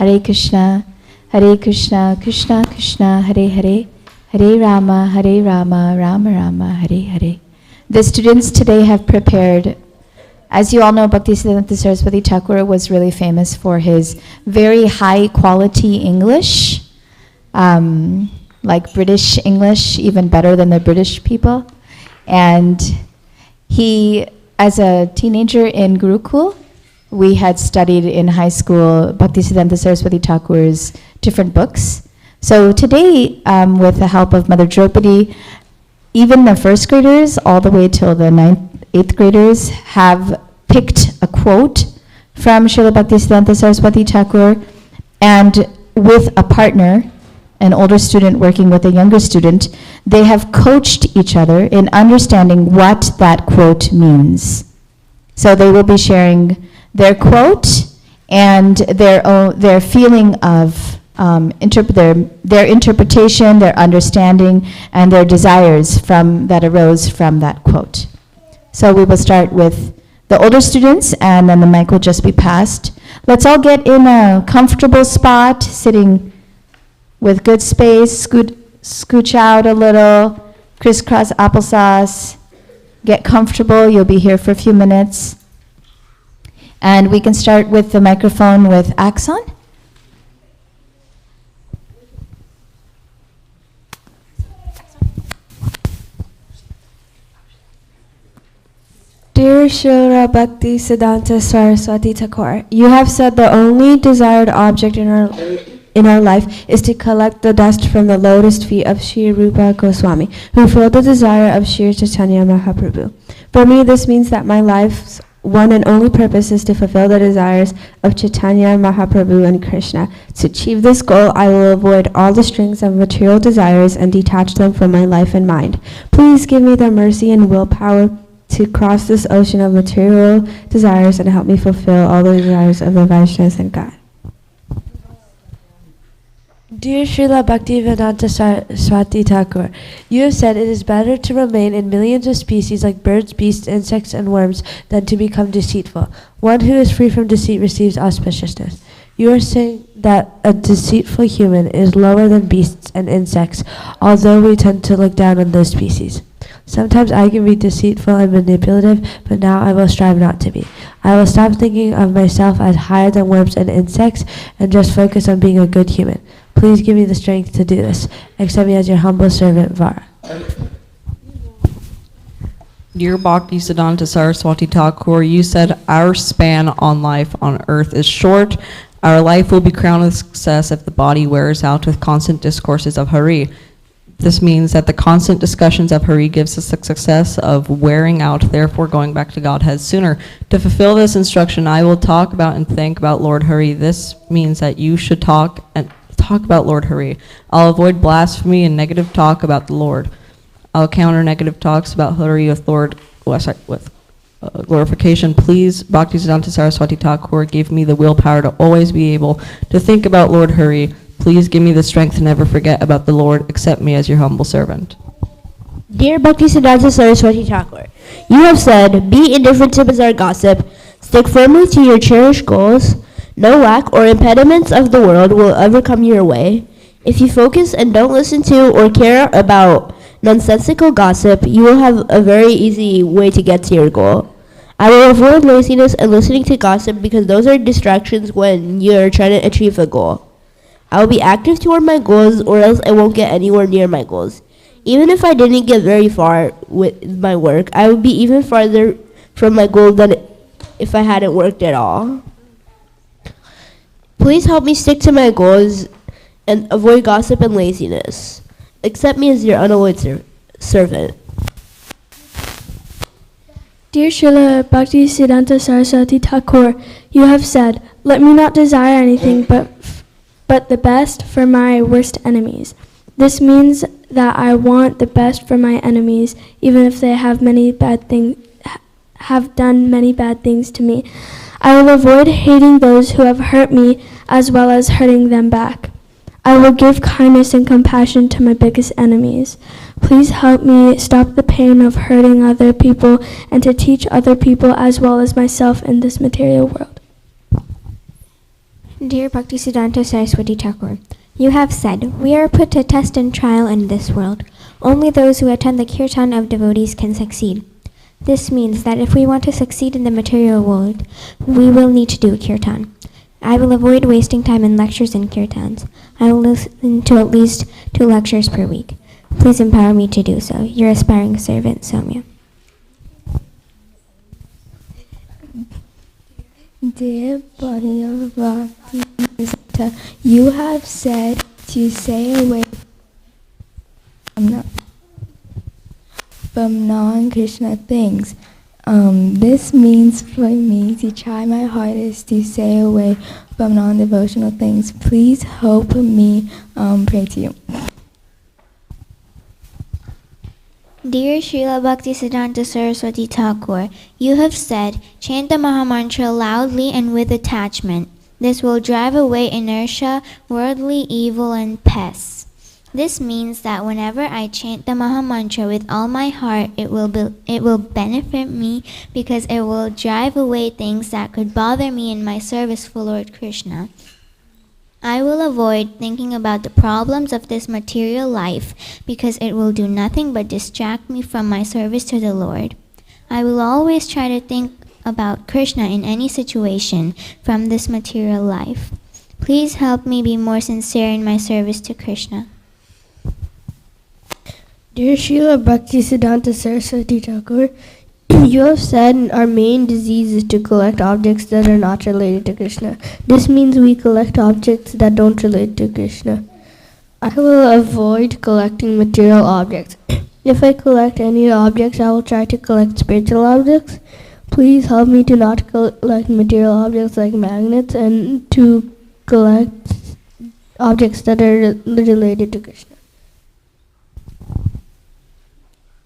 Hare Krishna, Krishna Krishna, Hare Hare, Hare Rama, Rama Rama, Hare Hare. The students today have prepared, as you all know, Bhakti Siddhanta Saraswati Thakur was really famous for his very high quality English, like British English, even better than the British people. And he, as a teenager in Gurukul, we had studied in high school Bhakti Siddhanta Saraswati Thakur's different books. So today, with the help of Mother Draupadi, even the first graders, all the way till the 8th graders, have picked a quote from Srila Bhakti Siddhanta Saraswati Thakur, and with a partner, an older student working with a younger student, they have coached each other in understanding what that quote means. So they will be sharing their quote and their feeling of their interpretation, their understanding, and their desires that arose from that quote. So we will start with the older students, and then the mic will just be passed. Let's all get in a comfortable spot, sitting with good space, scooch out a little, crisscross applesauce, get comfortable. You'll be here for a few minutes. And we can start with the microphone with Axon. Dear Srila Bhakti Siddhanta Saraswati Thakur, you have said the only desired object in our life is to collect the dust from the lotus feet of Sri Rupa Goswami, who filled the desire of Sri Chaitanya Mahaprabhu. For me, this means that my life's one and only purpose is to fulfill the desires of Chaitanya Mahaprabhu and Krishna. To achieve this goal, I will avoid all the strings of material desires and detach them from my life and mind. Please give me the mercy and willpower to cross this ocean of material desires and help me fulfill all the desires of the Vaishnavas and God. Dear Srila Bhaktivedanta Saraswati Thakur, you have said it is better to remain in millions of species like birds, beasts, insects, and worms than to become deceitful. One who is free from deceit receives auspiciousness. You are saying that a deceitful human is lower than beasts and insects, although we tend to look down on those species. Sometimes I can be deceitful and manipulative, but now I will strive not to be. I will stop thinking of myself as higher than worms and insects and just focus on being a good human. Please give me the strength to do this. Accept me as your humble servant, Vara. Dear Bhakti Siddhanta Saraswati Thakur, you said our span on life on earth is short. Our life will be crowned with success if the body wears out with constant discourses of Hari. This means that the constant discussions of Hari gives us the success of wearing out, therefore going back to Godhead sooner. To fulfill this instruction, I will talk about and think about Lord Hari. This means that you should talk about Lord Hari. I'll avoid blasphemy and negative talk about the Lord. I'll counter negative talks about Hari with glorification. Please, Bhakti Siddhanta Saraswati Thakur, give me the willpower to always be able to think about Lord Hari. Please give me the strength to never forget about the Lord. Accept me as your humble servant. Dear Bhakti Siddhanta Saraswati Thakur, you have said, be indifferent to bizarre gossip, stick firmly to your cherished goals, no lack or impediments of the world will ever come your way. If you focus and don't listen to or care about nonsensical gossip, you will have a very easy way to get to your goal. I will avoid laziness and listening to gossip because those are distractions when you're trying to achieve a goal. I will be active toward my goals or else I won't get anywhere near my goals. Even if I didn't get very far with my work, I would be even farther from my goal than if I hadn't worked at all. Please help me stick to my goals and avoid gossip and laziness. Accept me as your unalloyed servant. Dear Srila Bhakti Siddhanta Saraswati Thakur, you have said, let me not desire anything but the best for my worst enemies. This means that I want the best for my enemies, even if they have done many bad things to me. I will avoid hating those who have hurt me as well as hurting them back. I will give kindness and compassion to my biggest enemies. Please help me stop the pain of hurting other people and to teach other people as well as myself in this material world. Dear Bhaktisiddhanta Saraswati Thakur, you have said, we are put to test and trial in this world. Only those who attend the kirtan of devotees can succeed. This means that if we want to succeed in the material world, we will need to do kirtan. I will avoid wasting time in lectures and kirtans. I will listen to at least 2 lectures per week. Please empower me to do so. Your aspiring servant, Soumya. Dear body of Bhakti, you have said to stay away from non-Krishna things. This means for me to try my hardest to stay away from non-devotional things. Please help me pray to you. Dear Srila Bhaktisiddhanta Saraswati Thakur, you have said, chant the Mahamantra loudly and with attachment. This will drive away inertia, worldly evil, and pests. This means that whenever I chant the Mahamantra with all my heart, it will benefit me because it will drive away things that could bother me in my service for Lord Krishna. I will avoid thinking about the problems of this material life because it will do nothing but distract me from my service to the Lord. I will always try to think about Krishna in any situation from this material life. Please help me be more sincere in my service to Krishna. Dear Srila Bhaktisiddhanta Saraswati Thakur, you have said our main disease is to collect objects that are not related to Krishna. This means we collect objects that don't relate to Krishna. I will avoid collecting material objects. If I collect any objects, I will try to collect spiritual objects. Please help me to not collect material objects like magnets and to collect objects that are related to Krishna.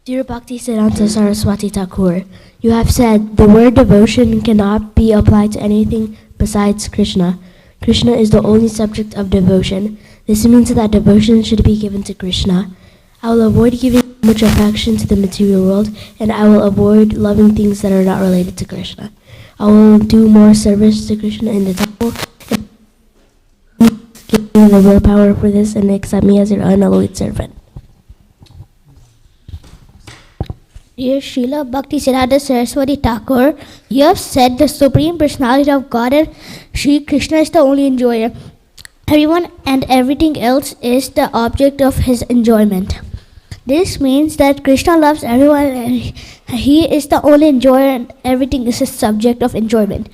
Dear Bhaktisiddhanta Saraswati Thakur, you have said the word devotion cannot be applied to anything besides Krishna. Krishna is the only subject of devotion. This means that devotion should be given to Krishna. I will avoid giving much affection to the material world, and I will avoid loving things that are not related to Krishna. I will do more service to Krishna in the temple. Give me the willpower for this and accept me as your unalloyed servant. Dear Srila Bhaktisiddhanta Saraswati Thakur, you have said the Supreme Personality of Godhead, Sri Krishna, is the only enjoyer. Everyone and everything else is the object of his enjoyment. This means that Krishna loves everyone and he is the only enjoyer and everything is his subject of enjoyment.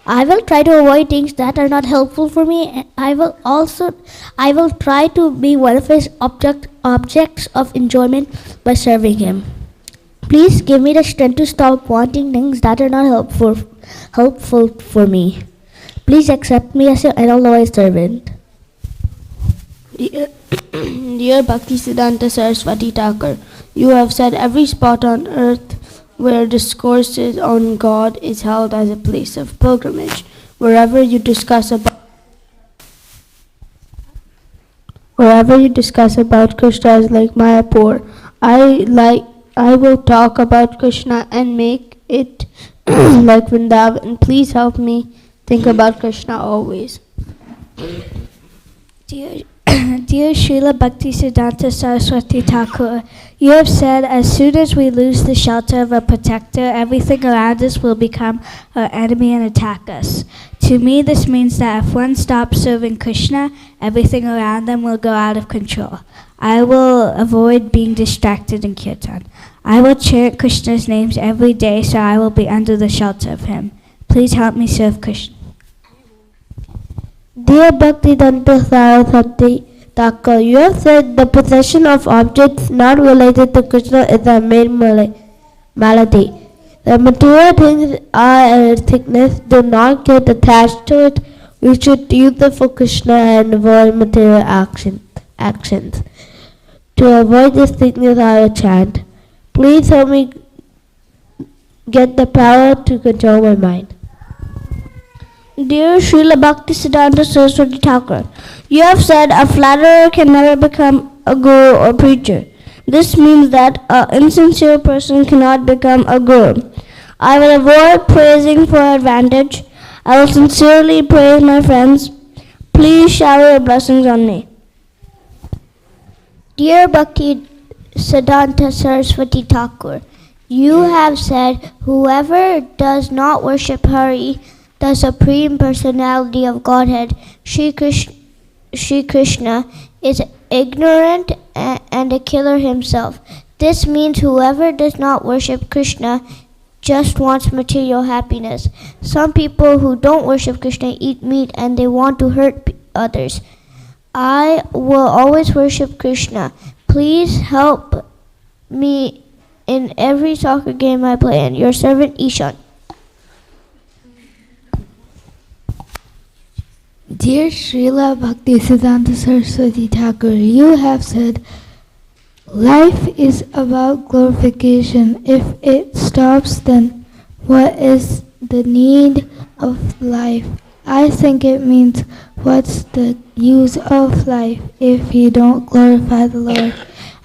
I will try to avoid things that are not helpful for me, and I will try to be one of his objects of enjoyment by serving him. Please give me the strength to stop wanting things that are not helpful for me. Please accept me as your unalloyed servant. Dear Bhaktisiddhanta Saraswati Thakur, you have said every spot on earth where discourses on God is held as a place of pilgrimage. Wherever you discuss about Krishna is like Mayapur. I will talk about Krishna and make it like Vrindavan. Please help me think about Krishna always. Dear Srila Bhaktisiddhanta Saraswati Thakur, you have said as soon as we lose the shelter of a protector, everything around us will become our enemy and attack us. To me, this means that if one stops serving Krishna, everything around them will go out of control. I will avoid being distracted in kirtan. I will chant Krishna's names every day so I will be under the shelter of him. Please help me serve Krishna. Dear Bhaktisiddhanta Saraswati Thakur, you have said the possession of objects not related to Krishna is the main malady. The material things are a sickness. Do not get attached to it. We should use it for Krishna and avoid material actions. To avoid this sickness, I will chant. Please help me get the power to control my mind. Dear Srila Bhaktisiddhanta Saraswati Thakur, you have said a flatterer can never become a guru or preacher. This means that an insincere person cannot become a guru. I will avoid praising for advantage. I will sincerely praise my friends Please shower your blessings on me. Dear Bhakti Siddhanta Saraswati Thakur, you have said, whoever does not worship Hari, the Supreme Personality of Godhead, Shri Krishna, is ignorant and a killer himself. This means whoever does not worship Krishna just wants material happiness. Some people who don't worship Krishna eat meat and they want to hurt others. I will always worship Krishna. Please help me in every soccer game I play in. Your servant Ishan. Dear Srila Bhakti Siddhanta Saraswati Thakur, you have said, life is about glorification. If it stops, then what is the need of life? I think it means, what's the use of life if you don't glorify the Lord?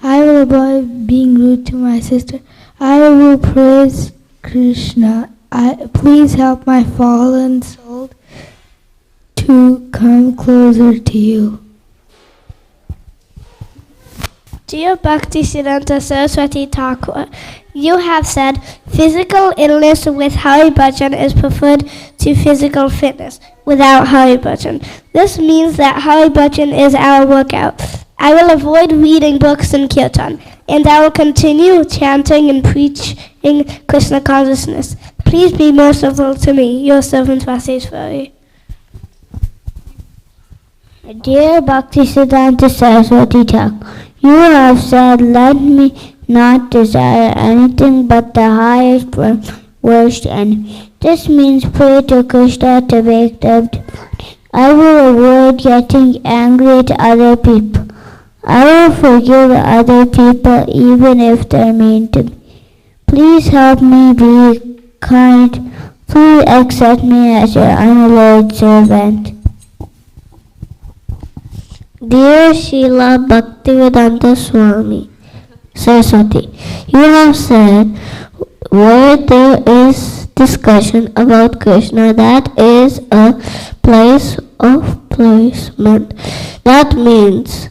I will avoid being rude to my sister. I will praise Krishna. Please help my fallen soul to come closer to you. Dear Bhakti Siddhanta Saraswati Thakur, you have said physical illness with Hari Bhajan is preferred to physical fitness without Hari Bhajan. This means that Hari Bhajan is our workout. I will avoid reading books and kirtan, and I will continue chanting and preaching Krishna consciousness. Please be merciful to me, your servant Vaseshwari. Dear Bhakti Siddhanta Saraswati Thakur, you have said, let me not desire anything but the highest from worst enemy. This means pray to Krishna to make them devotees. I will avoid getting angry at other people. I will forgive other people even if they're mean to me. Please help me be kind. Please accept me as your unalloyed servant. Dear Srila Bhaktivedanta Swami Saraswati, you have said, where there is discussion about Krishna, that is a place of placement. That means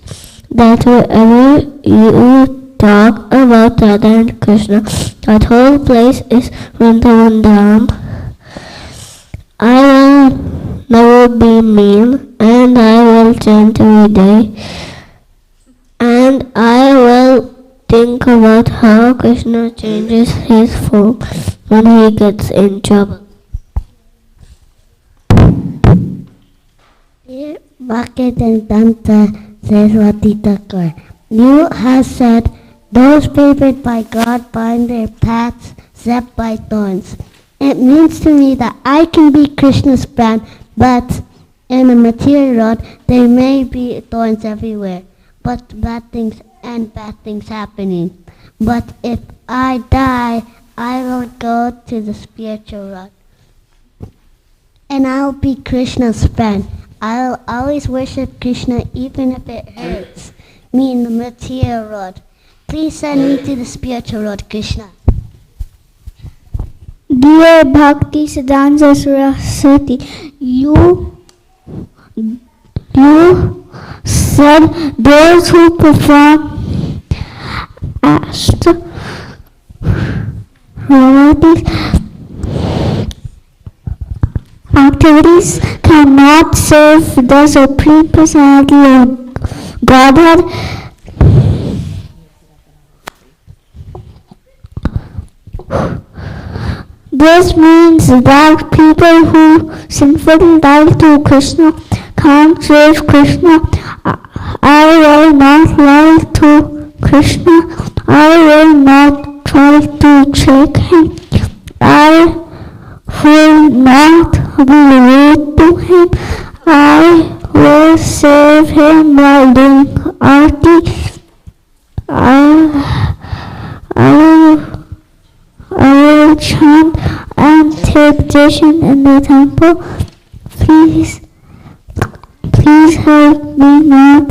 that wherever you talk about Radha and Krishna, that whole place is Vrindavan Dham. I will never be mean, and I will chant every day, and I will think about how Krishna changes his form when he gets in trouble. Dear Bhaktivedanta Saraswati Thakur, you have said, those favored by God find their paths set by thorns. It means to me that I can be Krishna's friend, but in a material world there may be thorns everywhere, but bad things happening. But if I die, I will go to the spiritual world, and I will be Krishna's friend. I will always worship Krishna even if it hurts me in the material world. Please send me to the spiritual world, Krishna. Dear Bhakti Siddhanta Saraswati, you said those who perform activities cannot serve the Supreme Personality of Godhead. This means that people who sinfully die to Krishna can't serve Krishna. I will not lie to Krishna. I will not try to trick him. I will not be rude to him. I will serve him while doing arti. I will chant and take darshan in the temple. Please help me not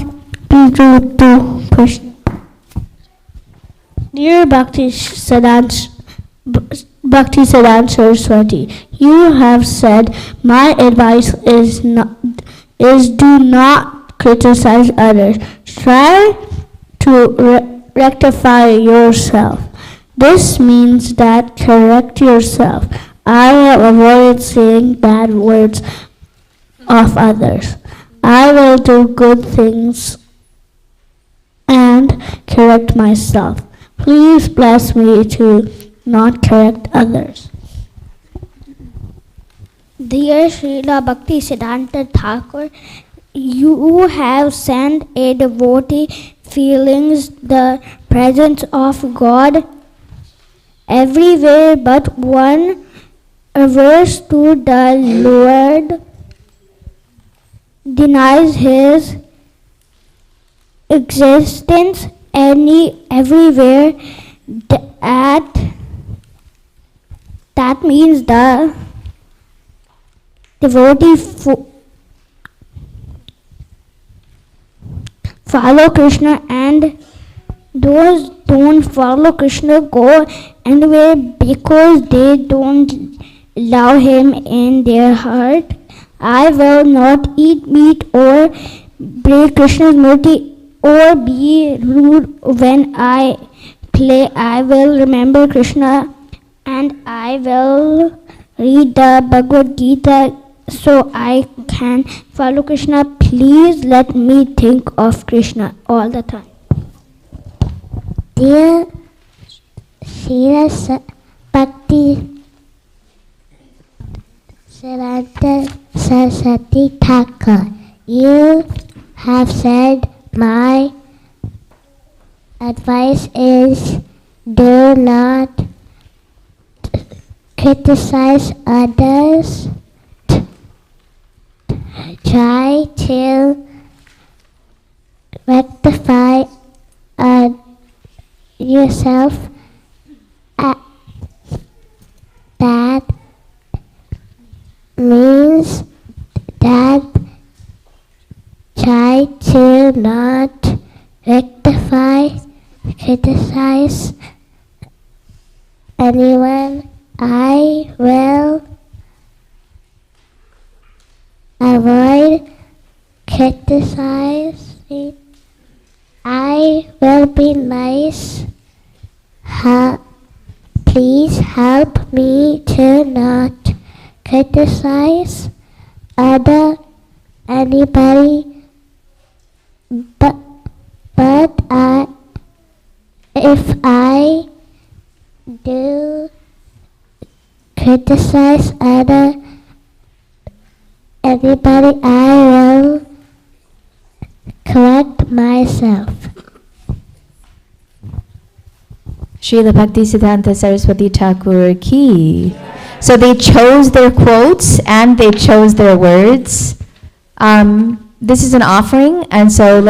be rude to Krishna. Dear Bhakti Siddhanta Saraswati, you have said, my advice is is do not criticize others. Try to rectify yourself. This means that correct yourself. I will avoid saying bad words of others. I will do good things and correct myself. Please bless me to not correct others. Dear Srila Bhakti Siddhanta Thakur, you have sent a devotee feelings the presence of God everywhere but one averse to the Lord denies his existence everywhere. That means the devotee follow Krishna and those don't follow Krishna go anywhere because they don't love him in their heart. I will not eat meat or break Krishna's murti or be rude when I play. I will remember Krishna and I will read the Bhagavad Gita so I can follow Krishna. Please let me think of Krishna all the time. Dear Srila Bhakti Siddhanta Saraswati Thakur, you have said my advice is do not criticize others. Try to rectify yourself. That means that try to not rectify, criticize anyone. I will avoid criticizing. I will be nice. Please help me to not criticize anybody, but if I do criticize anybody, I will correct myself. Srila Bhakti Siddhanta Saraswati Thakur ki. So they chose their quotes and they chose their words. This is an offering, and so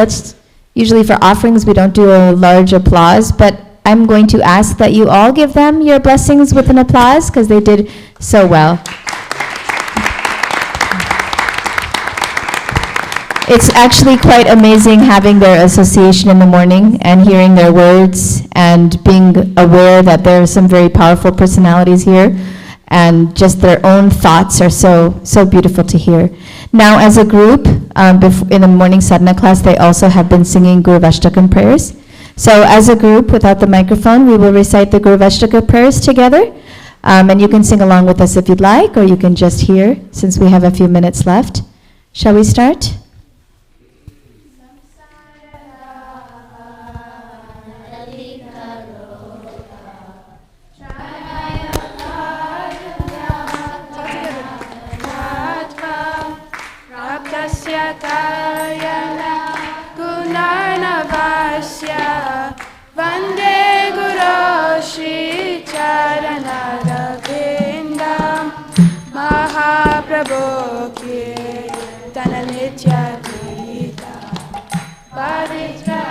usually for offerings we don't do a large applause, but I'm going to ask that you all give them your blessings with an applause because they did so well. It's actually quite amazing having their association in the morning and hearing their words and being aware that there are some very powerful personalities here, and just their own thoughts are so beautiful to hear. Now as a group, in the morning sadhana class, they also have been singing Guru Vastakam prayers. So as a group, without the microphone, we will recite the Guru Vastakam prayers together. And you can sing along with us if you'd like, or you can just hear, since we have a few minutes left. Shall we start? Vande Guru Shri Charanarvindam Mahaprabhu ki Tananitya Gita Pavitra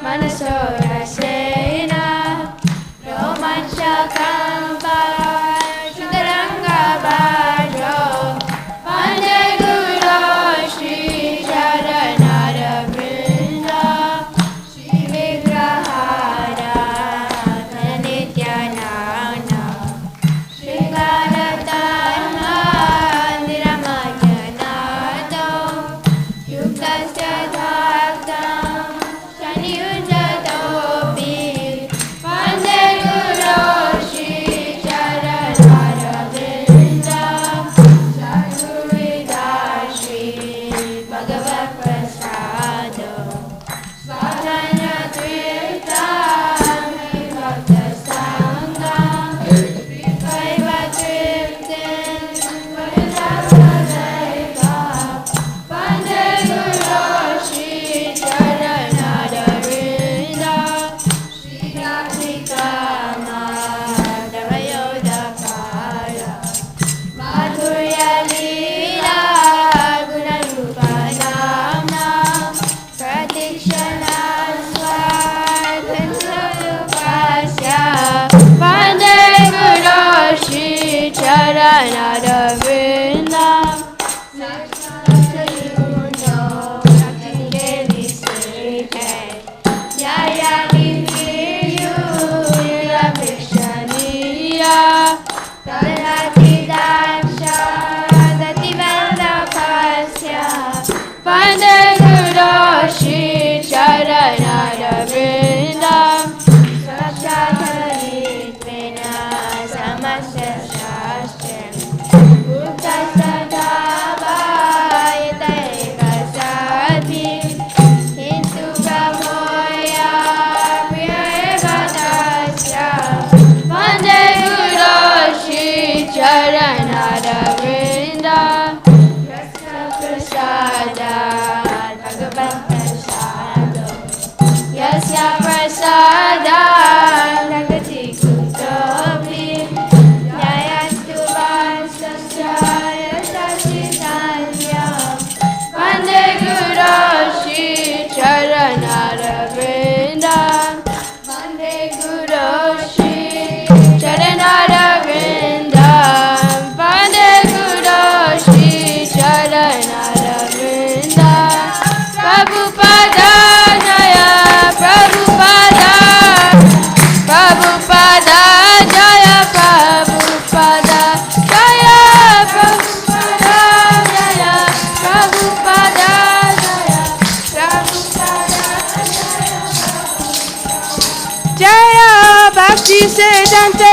Manasora Sena Romancha Kampa Sudaranga Bhajo Vande Guru Shri Charanarvindam Nityananda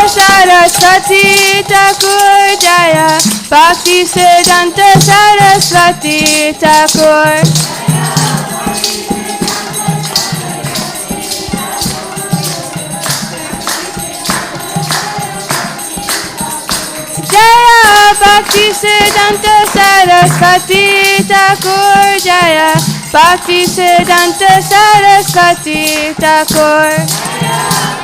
Saraswati Thakur Jaya Bhakti Siddhanta Saraswati Thakur Jaya Bhakti Siddhanta Saraswati Thakur Jaya Bhakti Siddhanta Saraswati Thakur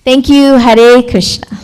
Thank you. Hare Krishna.